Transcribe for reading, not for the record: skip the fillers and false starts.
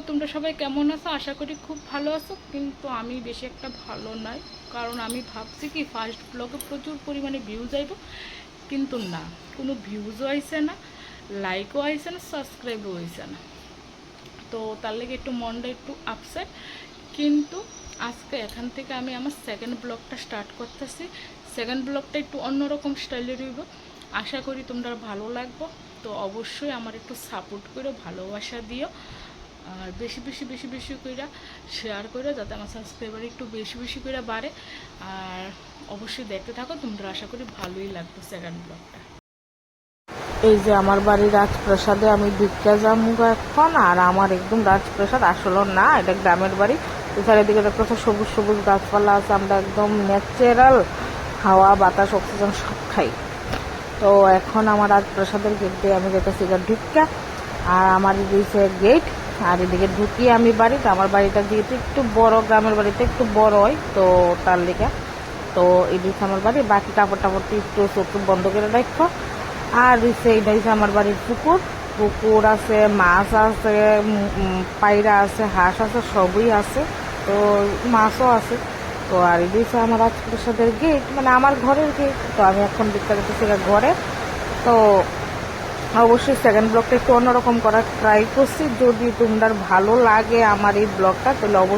তোমরা সবাই কেমন আছো? আশা করি খুব ভালো আছো। কিন্তু আমি বেশি একটা ভালো নাই, কারণ আমি ভাবছি কি ফার্স্ট ব্লগে প্রচুর পরিমাণে ভিউজ আইব, কিন্তু না, কোনো ভিউজও আইছে না, লাইকও আইছে না, সাবস্ক্রাইবও হয়েছে না। তো তার লেগে একটু মনটা একটু আপসেট। কিন্তু আজকে এখান থেকে আমি আমার সেকেন্ড ব্লগটা স্টার্ট করতেছি। সেকেন্ড ব্লগটা একটু অন্যরকম স্টাইলে রইব, আশা করি তোমরা ভালো লাগবে। তো অবশ্যই আমার একটু সাপোর্ট করো, ভালোবাসা দিও, আর বেশি বেশি বেশি বেশি করে শেয়ার করো, যাতে আমার সাবস্ক্রাইবার একটু বেশি বেশি করে বাড়ে। আর অবশ্যই দেখতে থাকো, তোমরা আশা করি ভালোই লাগবে সেকেন্ড ব্লগটা। এই যে আমার বাড়ি রাজপ্রাসাদে আমি ঢুকে যাবো এখন। আর আমার একদম রাজপ্রাসাদ আসলে না, এটা গ্রামের বাড়ি। তো চারিদিকে দেখতেছো সবুজ সবুজ গাছপালা আছে, আমরা একদম ন্যাচারাল হাওয়া বাতাস অক্সিজেন সব খাই। তো এখন আমার রাজপ্রাসাদের গেট দিয়ে আমি যেতেছি ঢুকা। আর আমার দিয়েছে গেট, আর এদিকে ঢুকিয়ে আমি বাড়িতে, আমার বাড়িটা যেহেতু একটু বড়, গ্রামের বাড়িতে একটু বড় হয়, তো তার লিগে তো এদিকে আমার বাড়ি। বাকি কাপড় টাপড় একটু চোখ বন্ধ করে রাখো। আর দিচ্ছে এইটা হচ্ছে আমার বাড়ির পুকুর। পুকুর আছে, মাছ আছে, পায়রা আছে, হাঁস আছে, সবই আছে। তো মাছও আছে। তো আর এই দিচ্ছে আমার রাজপ্রাসাদের গেট, মানে আমার ঘরের গেট। তো আমি এখন বিস্তার করতেছি ঘরে। তো অবশ্যই সেকেন্ড ব্লগটা একটু অন্যরকম করার ট্রাই করছি। যদি তোমরা ভালো লাগে আমার এই ব্লগটা, তাহলে অবশ্যই